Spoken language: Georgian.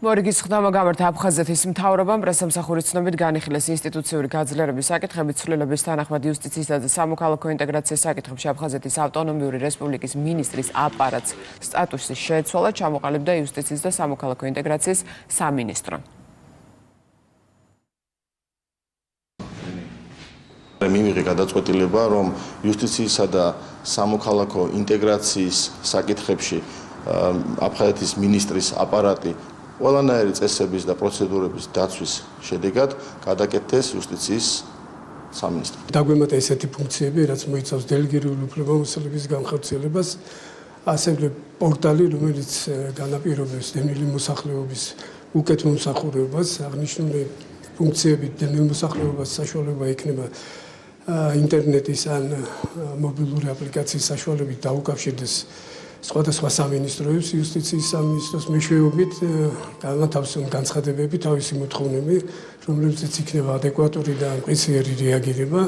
მორიგის ხდომა გამართა აფხაზეთის მთავრობამ პრესამსახურის ცნობით განიხილეს ინსტიტუციური გაძლიერების საკითხები, ცვლილების თანახმად იუსტიციისა და სამოქალაქო ინტეგრაციის საკითხებში აფხაზეთის ავტონომიური რესპუბლიკის მინისტრის აპარატს სტატუსის შეცვალა, ჩამოყალიბდა იუსტიციის და სამოქალაქო ინტეგრაციის სამინისტრო. მივიღე გადაწყვეტილება, რომ იუსტიციისა და სამოქალაქო ინტეგრაციის საკითხებში აფხაზეთის მინისტრის აპარატი ყველანაირი წესების და პროცედურების დაცვის შედეგად გადაკეთდეს იუსტიციის სამინისტრომ. დაგვემატა ესეთი ფუნქციები, რაც მოიცავს დელეგირებული უფლებამოსილების განხორციელებას, ასევე პორტალი, რომელიც განაპირობებს დევნილი მოსახლეობის უკეთ მომსახურებას, აღნიშნული ფუნქციებით დევნილ მოსახლეობას საშუალება ექნება ინტერნეტის ან მობილური აპლიკაციის საშუალებით დაუკავშირდეს სხვადასხვა სამინისტროებს, იუსტიციის სამინისტროს მეშვეობით განათავსონ განცხადებები, თავისი მოთხოვნები, რომლებზეც იქნება ადეკვატური და მყისიერი რეაგირება.